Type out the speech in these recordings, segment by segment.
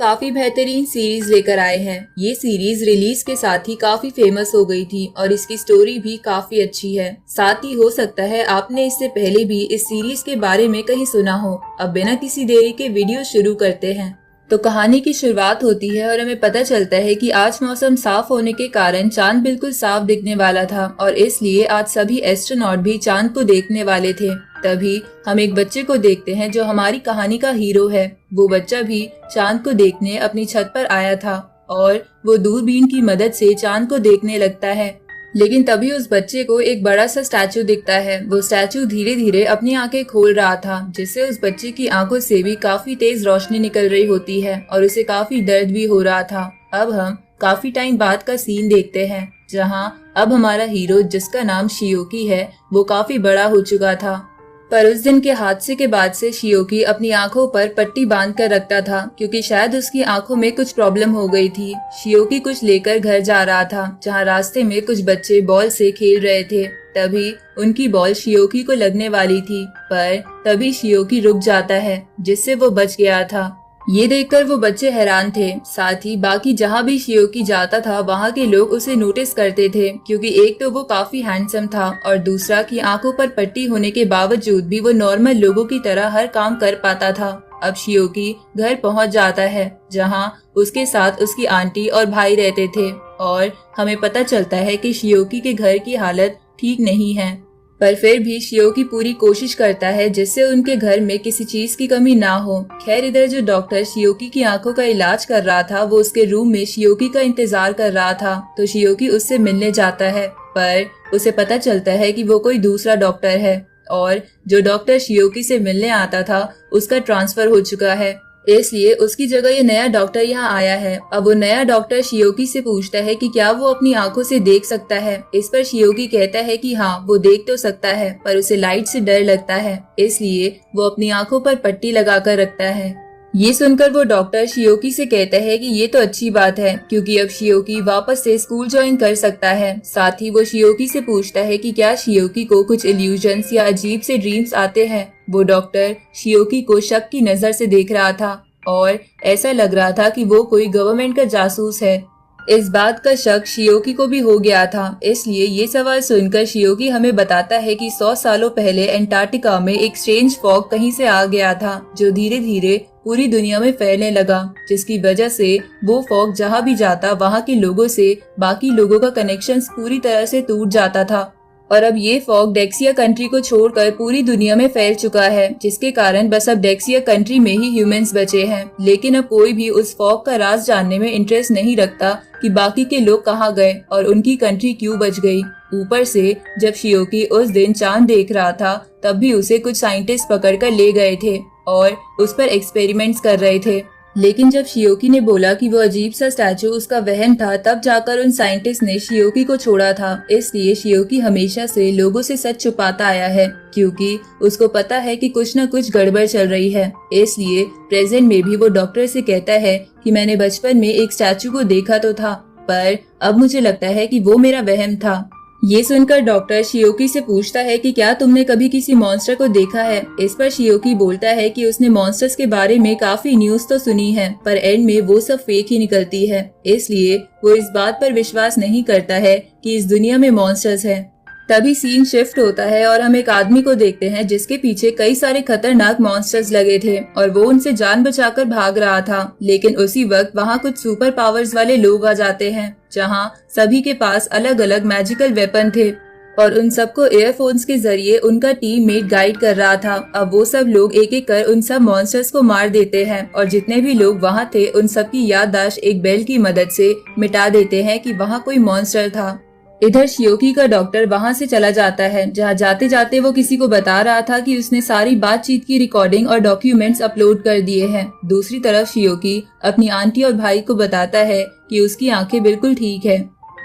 काफी बेहतरीन सीरीज लेकर आए हैं। ये सीरीज रिलीज के साथ ही काफी फेमस हो गई थी और इसकी स्टोरी भी काफी अच्छी है। साथ ही हो सकता है आपने इससे पहले भी इस सीरीज के बारे में कहीं सुना हो। अब बिना किसी देरी के वीडियो शुरू करते हैं। तो कहानी की शुरुआत होती है और हमें पता चलता है कि आज मौसम साफ होने के कारण चांद बिल्कुल साफ दिखने वाला था और इसलिए आज सभी एस्ट्रोनॉट भी चांद को देखने वाले थे। तभी हम एक बच्चे को देखते हैं जो हमारी कहानी का हीरो है। वो बच्चा भी चांद को देखने अपनी छत पर आया था और वो दूरबीन की मदद से चांद को देखने लगता है। लेकिन तभी उस बच्चे को एक बड़ा सा स्टैचू दिखता है। वो स्टैचू धीरे धीरे अपनी आंखें खोल रहा था, जिससे उस बच्चे की आंखों से भी काफी तेज रोशनी निकल रही होती है और उसे काफी दर्द भी हो रहा था। अब हम काफी टाइम बाद का सीन देखते हैं, जहाँ अब हमारा हीरो, जिसका नाम शियोकी है, वो काफी बड़ा हो चुका था। पर उस दिन के हादसे के बाद से शियोकी अपनी आंखों पर पट्टी बांध कर रखता था, क्योंकि शायद उसकी आंखों में कुछ प्रॉब्लम हो गई थी। शियोकी कुछ लेकर घर जा रहा था, जहां रास्ते में कुछ बच्चे बॉल से खेल रहे थे। तभी उनकी बॉल शियोकी को लगने वाली थी, पर तभी शियोकी रुक जाता है, जिससे वो बच गया था। ये देखकर वो बच्चे हैरान थे। साथ ही बाकी जहाँ भी शियोकी जाता था वहाँ के लोग उसे नोटिस करते थे, क्योंकि एक तो वो काफी हैंडसम था और दूसरा कि आंखों पर पट्टी होने के बावजूद भी वो नॉर्मल लोगों की तरह हर काम कर पाता था। अब शियोकी घर पहुँच जाता है, जहाँ उसके साथ उसकी आंटी और भाई रहते थे और हमें पता चलता है कि शियोकी के घर की हालत ठीक नहीं है। पर फिर भी शियोकी पूरी कोशिश करता है जिससे उनके घर में किसी चीज की कमी ना हो। खैर, इधर जो डॉक्टर शियोकी की आंखों का इलाज कर रहा था, वो उसके रूम में शियोकी का इंतजार कर रहा था। तो शियोकी उससे मिलने जाता है, पर उसे पता चलता है कि वो कोई दूसरा डॉक्टर है और जो डॉक्टर शियोकी से मिलने आता था उसका ट्रांसफर हो चुका है, इसलिए उसकी जगह ये नया डॉक्टर यहाँ आया है। अब वो नया डॉक्टर शियोकी से पूछता है कि क्या वो अपनी आंखों से देख सकता है। इस पर शियोकी कहता है कि हाँ, वो देख तो सकता है, पर उसे लाइट से डर लगता है, इसलिए वो अपनी आंखों पर पट्टी लगाकर रखता है। ये सुनकर वो डॉक्टर शियोकी से कहता है कि ये तो अच्छी बात है, क्योंकि अब शियोकी वापस से स्कूल ज्वाइन कर सकता है। साथ ही वो शियोकी से पूछता है कि क्या शियोकी को कुछ इल्यूजन्स या अजीब से ड्रीम्स आते हैं। वो डॉक्टर शियोकी को शक की नजर से देख रहा था और ऐसा लग रहा था कि वो कोई गवर्नमेंट का जासूस है। इस बात का शक शियोकी को भी हो गया था, इसलिए ये सवाल सुनकर शियोकी हमें बताता है कि 100 सालों पहले एंटार्क्टिका में एक स्ट्रेंज फॉग कहीं से आ गया था, जो धीरे धीरे पूरी दुनिया में फैलने लगा, जिसकी वजह से वो फॉग जहाँ भी जाता वहाँ के लोगों से बाकी लोगों का कनेक्शन पूरी तरह से टूट जाता था। और अब ये फॉग डेक्सिया कंट्री को छोड़कर पूरी दुनिया में फैल चुका है, जिसके कारण बस अब डेक्सिया कंट्री में ही ह्यूमंस बचे हैं। लेकिन अब कोई भी उस फॉग का राज जानने में इंटरेस्ट नहीं रखता कि बाकी के लोग कहाँ गए और उनकी कंट्री क्यों बच गई। ऊपर से जब शियोकी उस दिन चांद देख रहा था, तब भी उसे कुछ साइंटिस्ट पकड़कर ले गए थे और उस पर एक्सपेरिमेंट्स कर रहे थे। लेकिन जब शियोकी ने बोला कि वो अजीब सा स्टैचू उसका वहम था, तब जाकर उन साइंटिस्ट ने शियोकी को छोड़ा था। इसलिए शियोकी हमेशा से लोगों से सच छुपाता आया है, क्योंकि उसको पता है कि कुछ न कुछ गड़बड़ चल रही है। इसलिए प्रेजेंट में भी वो डॉक्टर से कहता है कि मैंने बचपन में एक स्टैचू को देखा तो था, पर अब मुझे लगता है कि वो मेरा वहम था। ये सुनकर डॉक्टर शियोकी से पूछता है कि क्या तुमने कभी किसी मॉन्स्टर को देखा है। इस पर शियोकी बोलता है कि उसने मॉन्स्टर्स के बारे में काफी न्यूज तो सुनी है, पर एंड में वो सब फेक ही निकलती है, इसलिए वो इस बात पर विश्वास नहीं करता है कि इस दुनिया में मॉन्स्टर्स हैं। तभी सीन शिफ्ट होता है और हम एक आदमी को देखते हैं जिसके पीछे कई सारे खतरनाक मॉन्स्टर्स लगे थे और वो उनसे जान बचाकर भाग रहा था। लेकिन उसी वक्त वहाँ कुछ सुपर पावर्स वाले लोग आ जाते हैं, जहाँ सभी के पास अलग अलग मैजिकल वेपन थे और उन सबको एयरफोन्स के जरिए उनका टीममेट गाइड कर रहा था। अब वो सब लोग एक एक कर उन सब मॉन्स्टर्स को मार देते हैं और जितने भी लोग वहाँ थे उन सबकी याददाश्त एक बेल की मदद से मिटा देते हैं कि वहाँ कोई मॉन्स्टर था। इधर शियोकी का डॉक्टर वहाँ से चला जाता है, जहाँ जाते जाते वो किसी को बता रहा था कि उसने सारी बातचीत की रिकॉर्डिंग और डॉक्यूमेंट्स अपलोड कर दिए हैं। दूसरी तरफ शियोकी अपनी आंटी और भाई को बताता है कि उसकी आंखें बिल्कुल ठीक है।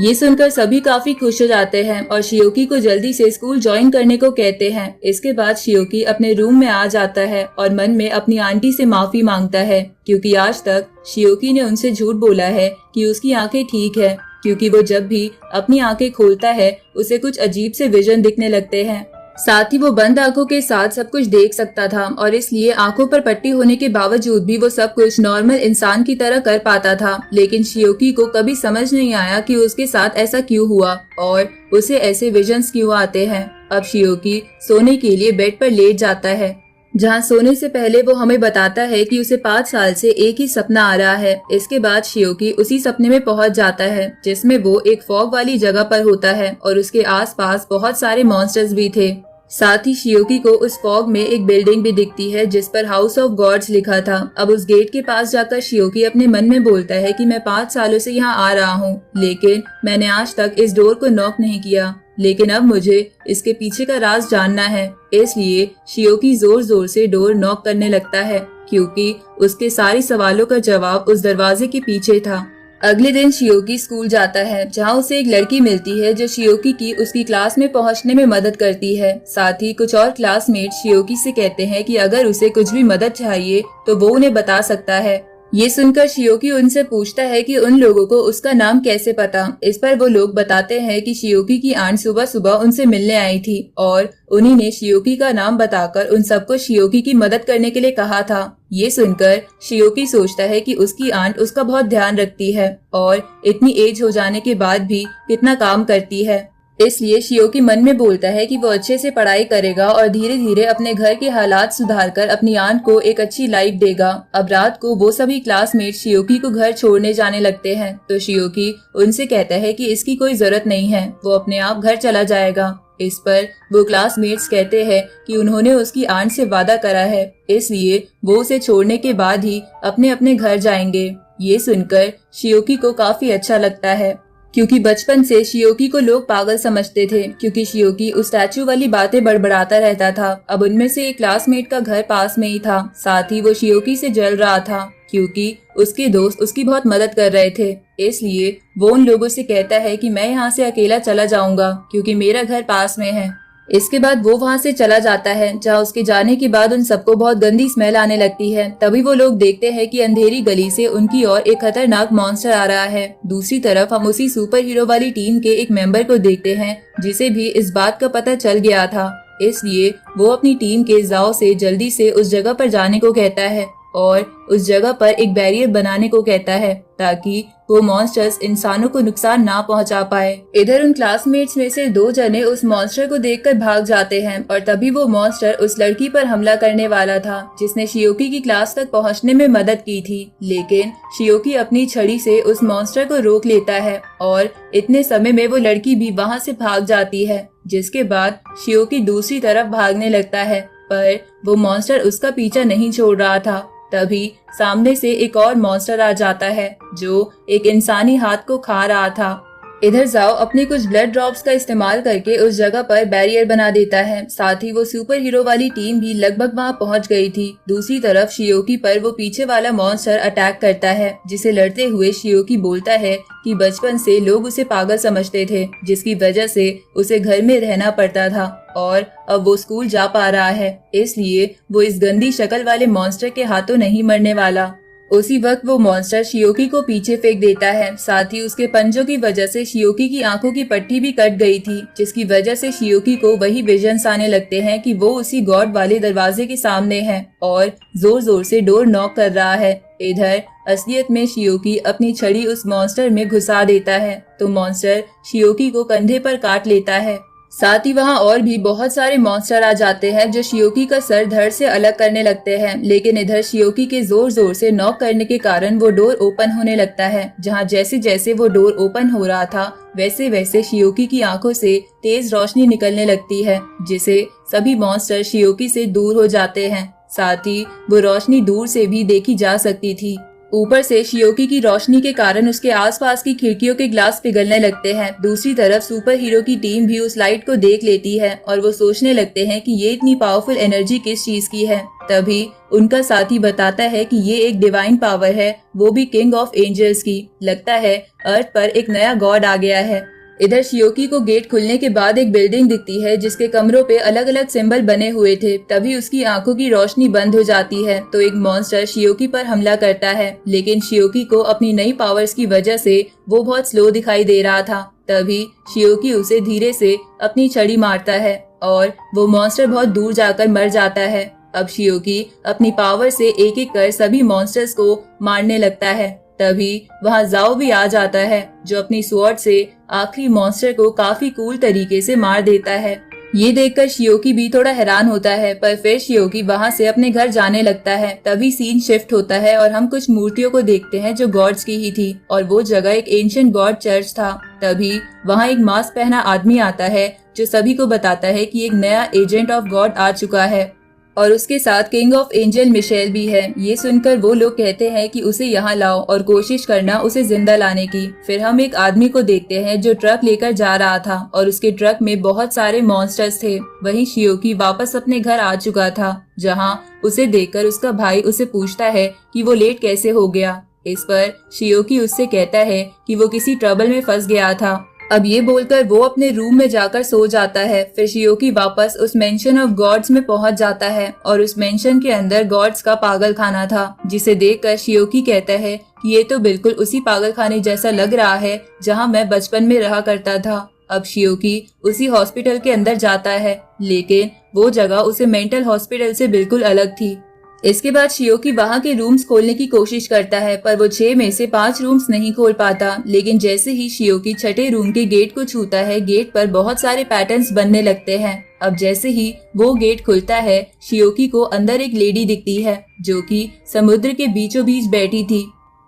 ये सुनकर सभी काफी खुश हो जाते हैं और शियोकी को जल्दी से स्कूल ज्वाइन करने को कहते हैं। इसके बाद शियोकी अपने रूम में आ जाता है और मन में अपनी आंटी से माफी मांगता है, क्योंकि आज तक शियोकी ने उनसे झूठ बोला है कि उसकी आंखें ठीक है, क्योंकि वो जब भी अपनी आंखें खोलता है उसे कुछ अजीब से विजन दिखने लगते हैं। साथ ही वो बंद आंखों के साथ सब कुछ देख सकता था और इसलिए आंखों पर पट्टी होने के बावजूद भी वो सब कुछ नॉर्मल इंसान की तरह कर पाता था। लेकिन शियोकी को कभी समझ नहीं आया कि उसके साथ ऐसा क्यों हुआ और उसे ऐसे विजन्स क्यों आते हैं। अब शियोकी सोने के लिए बेड पर लेट जाता है, जहाँ सोने से पहले वो हमें बताता है कि उसे 5 साल से एक ही सपना आ रहा है। इसके बाद शियोकी उसी सपने में पहुंच जाता है जिसमें वो एक फॉग वाली जगह पर होता है और उसके आसपास बहुत सारे मॉन्स्टर्स भी थे। साथ ही शियोकी को उस फॉग में एक बिल्डिंग भी दिखती है जिस पर हाउस ऑफ गॉड्स लिखा था। अब उस गेट के पास जाकर शियोकी अपने मन में बोलता है कि मैं 5 सालों से यहाँ आ रहा हूँ, लेकिन मैंने आज तक इस डोर को नॉक नहीं किया, लेकिन अब मुझे इसके पीछे का राज जानना है। इसलिए शियोकी जोर जोर से डोर नॉक करने लगता है क्योंकि उसके सारे सवालों का जवाब उस दरवाजे के पीछे था। अगले दिन शियोकी स्कूल जाता है, जहाँ उसे एक लड़की मिलती है जो शियोकी की उसकी क्लास में पहुँचने में मदद करती है। साथ ही कुछ और क्लासमेट शियोकी से कहते हैं कि अगर उसे कुछ भी मदद चाहिए तो वो उन्हें बता सकता है। ये सुनकर शियोकी उनसे पूछता है कि उन लोगों को उसका नाम कैसे पता। इस पर वो लोग बताते हैं कि शियोकी की आंट सुबह सुबह उनसे मिलने आई थी और उन्हीं ने शियोकी का नाम बताकर उन सबको शियोकी की मदद करने के लिए कहा था। ये सुनकर शियोकी सोचता है कि उसकी आंट उसका बहुत ध्यान रखती है और इतनी एज हो जाने के बाद भी कितना काम करती है। इसलिए शियोकी मन में बोलता है कि वो अच्छे से पढ़ाई करेगा और धीरे धीरे अपने घर के हालात सुधार कर अपनी आंट को एक अच्छी लाइफ देगा। अब रात को वो सभी क्लासमेट शियोकी को घर छोड़ने जाने लगते हैं तो शियोकी उनसे कहता है कि इसकी कोई जरूरत नहीं है, वो अपने आप घर चला जाएगा। इस पर वो क्लासमेट्स कहते हैं कि उन्होंने उसकी आंट से वादा करा है, इसलिए वो उसे छोड़ने के बाद ही अपने अपने घर जाएंगे। ये सुनकर शियोकी को काफी अच्छा लगता है क्योंकि बचपन से शियोकी को लोग पागल समझते थे क्योंकि शियोकी उस स्टैचू वाली बातें बड़बड़ाता रहता था। अब उनमें से एक क्लासमेट का घर पास में ही था। साथ ही वो शियोकी से जल रहा था क्योंकि उसके दोस्त उसकी बहुत मदद कर रहे थे। इसलिए वो उन लोगों से कहता है कि मैं यहाँ से अकेला चला जाऊंगा क्योंकि मेरा घर पास में है। इसके बाद वो वहाँ से चला जाता है, जहाँ उसके जाने के बाद उन सबको बहुत गंदी स्मेल आने लगती है। तभी वो लोग देखते हैं कि अंधेरी गली से उनकी ओर एक खतरनाक मॉन्स्टर आ रहा है। दूसरी तरफ हम उसी सुपर हीरो वाली टीम के एक मेंबर को देखते हैं जिसे भी इस बात का पता चल गया था। इसलिए वो अपनी टीम के जाओ से जल्दी से उस जगह पर जाने को कहता है और उस जगह पर एक बैरियर बनाने को कहता है ताकि वो मॉन्स्टर्स इंसानों को नुकसान ना पहुंचा पाए। इधर उन क्लासमेट्स में से 2 जने उस मॉन्स्टर को देखकर भाग जाते हैं और तभी वो मॉन्स्टर उस लड़की पर हमला करने वाला था जिसने शियोकी की क्लास तक पहुंचने में मदद की थी। लेकिन शियोकी अपनी छड़ी से उस मॉन्स्टर को रोक लेता है और इतने समय में वो लड़की भी वहाँ से भाग जाती है, जिसके बाद शियोकी दूसरी तरफ भागने लगता है पर वो मॉन्स्टर उसका पीछा नहीं छोड़ रहा था। तभी सामने से एक और मॉन्स्टर आ जाता है जो एक इंसानी हाथ को खा रहा था। इधर जाओ अपने कुछ ब्लड ड्रॉप्स का इस्तेमाल करके उस जगह पर बैरियर बना देता है। साथ ही वो सुपर हीरो वाली टीम भी लगभग वहां पहुंच गई थी। दूसरी तरफ शियोकी पर वो पीछे वाला मॉन्स्टर अटैक करता है, जिसे लड़ते हुए शियोकी बोलता है कि बचपन से लोग उसे पागल समझते थे, जिसकी वजह से उसे घर में रहना पड़ता था और अब वो स्कूल जा पा रहा है, इसलिए वो इस गंदी शक्ल वाले मॉन्स्टर के हाथों नहीं मरने वाला। उसी वक्त वो मॉन्स्टर शियोकी को पीछे फेंक देता है। साथ ही उसके पंजों की वजह से शियोकी की आंखों की पट्टी भी कट गई थी, जिसकी वजह से शियोकी को वही विजन्स आने लगते हैं कि वो उसी गॉड वाले दरवाजे के सामने है और जोर जोर से डोर नॉक कर रहा है। इधर असलियत में शियोकी अपनी छड़ी उस मॉन्स्टर में घुसा देता है तो मॉन्स्टर शियोकी को कंधे पर काट लेता है। साथ ही वहाँ और भी बहुत सारे मॉन्स्टर आ जाते हैं जो शियोकी का सर धड़ से अलग करने लगते हैं। लेकिन इधर शियोकी के जोर जोर से नॉक करने के कारण वो डोर ओपन होने लगता है, जहाँ जैसे जैसे वो डोर ओपन हो रहा था वैसे वैसे शियोकी की आंखों से तेज रोशनी निकलने लगती है, जिसे सभी मॉन्स्टर शियोकी से दूर हो जाते हैं। साथ ही वो रोशनी दूर से भी देखी जा सकती थी। ऊपर से शियोकी की रोशनी के कारण उसके आसपास की खिड़कियों के ग्लास पिघलने लगते हैं। दूसरी तरफ सुपर हीरो की टीम भी उस लाइट को देख लेती है और वो सोचने लगते हैं कि ये इतनी पावरफुल एनर्जी किस चीज की है। तभी उनका साथी बताता है कि ये एक डिवाइन पावर है, वो भी किंग ऑफ एंजल्स की। लगता है अर्थ पर एक नया गॉड आ गया है। इधर शियोकी को गेट खुलने के बाद एक बिल्डिंग दिखती है जिसके कमरों पे अलग अलग सिंबल बने हुए थे। तभी उसकी आंखों की रोशनी बंद हो जाती है तो एक मॉन्स्टर शियोकी पर हमला करता है, लेकिन शियोकी को अपनी नई पावर्स की वजह से वो बहुत स्लो दिखाई दे रहा था। तभी शियोकी उसे धीरे से अपनी छड़ी मारता है और वो मॉन्स्टर बहुत दूर जाकर मर जाता है। अब शियोकी अपनी पावर से एक एक कर सभी मॉन्स्टर्स को मारने लगता है। तभी वहाँ जाओ भी आ जाता है, जो अपनी स्वॉर्ड से आखिरी मॉन्स्टर को काफी कूल तरीके से मार देता है। ये देखकर शियोकी भी थोड़ा हैरान होता है, पर फिर शियोकी वहाँ से अपने घर जाने लगता है। तभी सीन शिफ्ट होता है और हम कुछ मूर्तियों को देखते हैं जो गॉड्स की ही थी, और वो जगह एक एंशिएंट गॉड चर्च था। तभी वहाँ एक मास्क पहना आदमी आता है, जो सभी को बताता है कि एक नया एजेंट ऑफ गॉड आ चुका है और उसके साथ किंग ऑफ एंजल मिशेल भी है। ये सुनकर वो लोग कहते हैं कि उसे यहाँ लाओ और कोशिश करना उसे जिंदा लाने की। फिर हम एक आदमी को देखते हैं जो ट्रक लेकर जा रहा था और उसके ट्रक में बहुत सारे मॉन्स्टर्स थे। वहीं शियोकी वापस अपने घर आ चुका था, जहाँ उसे देखकर उसका भाई उसे पूछता है कि वो लेट कैसे हो गया। इस पर शियोकी उससे कहता है कि वो किसी ट्रबल में फंस गया था। अब ये बोलकर वो अपने रूम में जाकर सो जाता है। फिर शियोकी वापस उस मेंशन ऑफ गॉड्स में पहुंच जाता है और उस मेंशन के अंदर गॉड्स का पागल खाना था, जिसे देखकर शियोकी कहता है कि ये तो बिल्कुल उसी पागल खाने जैसा लग रहा है जहां मैं बचपन में रहा करता था। अब शियोकी उसी हॉस्पिटल के अंदर जाता है, लेकिन वो जगह उसे मेंटल हॉस्पिटल से बिल्कुल अलग थी। इसके बाद शियोकी वहाँ के रूम्स खोलने की कोशिश करता है, पर वो 6 में से 5 रूम्स नहीं खोल पाता। लेकिन जैसे ही शियोकी छठे रूम के गेट को छूता है, गेट पर बहुत सारे पैटर्न्स बनने लगते हैं। अब जैसे ही वो गेट खुलता है, शियोकी को अंदर एक लेडी दिखती है, जो कि समुद्र के बीचों बीच बैठी थी,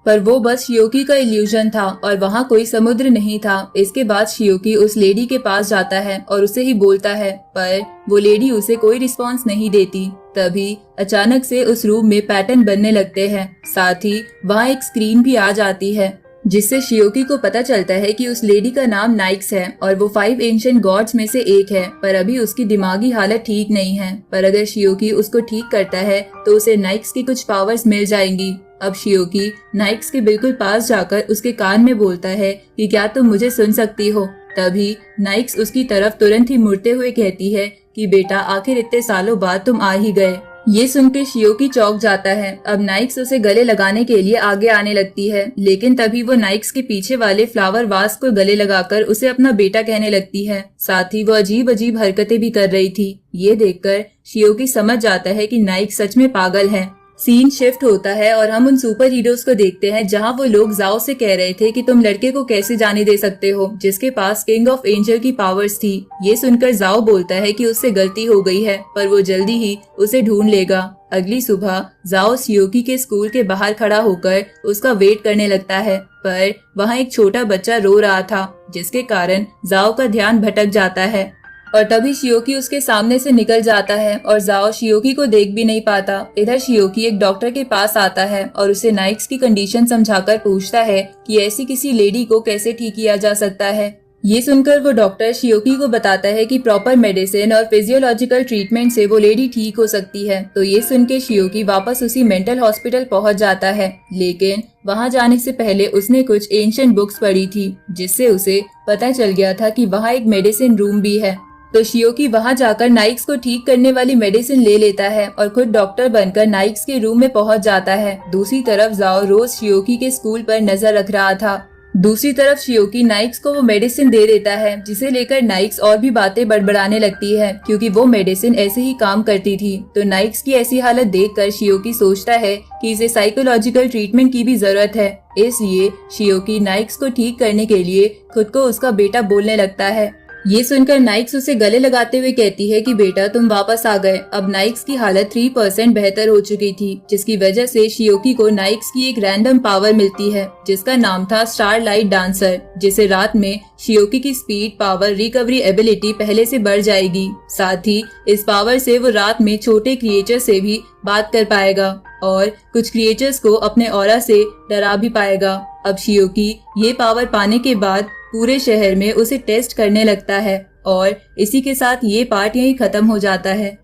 पर वो बस शियोकी का इल्यूजन था और वहाँ कोई समुद्र नहीं था। इसके बाद शियोकी उस लेडी के पास जाता है और उसे ही बोलता है, पर वो लेडी उसे कोई रिस्पॉन्स नहीं देती। तभी अचानक से उस रूम में पैटर्न बनने लगते हैं, साथ ही वहाँ एक स्क्रीन भी आ जाती है, जिससे शियोकी को पता चलता है कि उस लेडी का नाम नाइक्स है और वो 5 एंशिएंट गॉड्स में से एक है। पर अभी उसकी दिमागी हालत ठीक नहीं है, पर अगर शियोकी उसको ठीक करता है तो उसे नाइक्स की कुछ पावर्स मिल जाएंगी। अब शियोकी नाइक्स के बिल्कुल पास जाकर उसके कान में बोलता है कि क्या तुम मुझे सुन सकती हो। तभी नाइक्स उसकी तरफ तुरंत ही मुड़ते हुए कहती है कि बेटा, आखिर इतने सालों बाद तुम आ ही गए। ये सुनकर शियोकी चौंक जाता है। अब नाइक्स उसे गले लगाने के लिए आगे आने लगती है, लेकिन तभी वो नाइक्स के पीछे वाले फ्लावर वास को गले लगाकर उसे अपना बेटा कहने लगती है। साथ ही वो अजीब अजीब हरकतें भी कर रही थी। ये देखकर शियोकी समझ जाता है कि नाइक्स सच में पागल है। सीन शिफ्ट होता है और हम उन सुपर हीरोज को देखते हैं, जहां वो लोग जाओ से कह रहे थे कि तुम लड़के को कैसे जाने दे सकते हो जिसके पास किंग ऑफ एंजल की पावर्स थी। ये सुनकर जाओ बोलता है कि उससे गलती हो गई है, पर वो जल्दी ही उसे ढूंढ लेगा। अगली सुबह जाओ शियोकी के स्कूल के बाहर खड़ा होकर उसका वेट करने लगता है, पर वहाँ एक छोटा बच्चा रो रहा था, जिसके कारण जाओ का ध्यान भटक जाता है और तभी शियोकी उसके सामने से निकल जाता है और जाओ शियोकी को देख भी नहीं पाता। इधर शियोकी एक डॉक्टर के पास आता है और उसे नाइक्स की कंडीशन समझाकर पूछता है कि ऐसी किसी लेडी को कैसे ठीक किया जा सकता है। ये सुनकर वो डॉक्टर शियोकी को बताता है कि प्रॉपर मेडिसिन और फिजियोलॉजिकल ट्रीटमेंट से वो लेडी ठीक हो सकती है। तो ये सुन के शियोकी वापस उसी मेंटल हॉस्पिटल पहुंच जाता है, लेकिन वहां जाने से पहले उसने कुछ एंशिएंट बुक्स पढ़ी थी, जिससे उसे पता चल गया था कि वहाँ एक मेडिसिन रूम भी है। तो शियोकी वहां जाकर नाइक्स को ठीक करने वाली मेडिसिन ले लेता है और खुद डॉक्टर बनकर नाइक्स के रूम में पहुंच जाता है। दूसरी तरफ जाओ रोज शियोकी के स्कूल पर नजर रख रहा था। दूसरी तरफ शियोकी नाइक्स को वो मेडिसिन दे देता है, जिसे लेकर नाइक्स और भी बातें बड़बड़ाने लगती है, क्योंकि वो मेडिसिन ऐसे ही काम करती थी। तो नाइक्स की ऐसी हालत देखकर शियोकी सोचता है कि इसे साइकोलॉजिकल ट्रीटमेंट की भी जरूरत है। इसलिए शियोकी नाइक्स को ठीक करने के लिए खुद को उसका बेटा बोलने लगता है। ये सुनकर नाइक्स उसे गले लगाते हुए कहती है कि बेटा, तुम वापस आ गए। अब नाइक्स की हालत 3% बेहतर हो चुकी थी, जिसकी वजह से शियोकी को नाइक्स की एक रैंडम पावर मिलती है, जिसका नाम था स्टारलाइट डांसर, जिसे रात में शियोकी की स्पीड, पावर, रिकवरी एबिलिटी पहले से बढ़ जाएगी। साथ ही इस पावर से वो रात में छोटे क्रिएचर से भी बात कर पाएगा और कुछ क्रिएचर्स को अपने ऑरा से डरा भी पाएगा। अब शियोकी ये पावर पाने के बाद पूरे शहर में उसे टेस्ट करने लगता है और इसी के साथ ये पार्ट यहीं खत्म हो जाता है।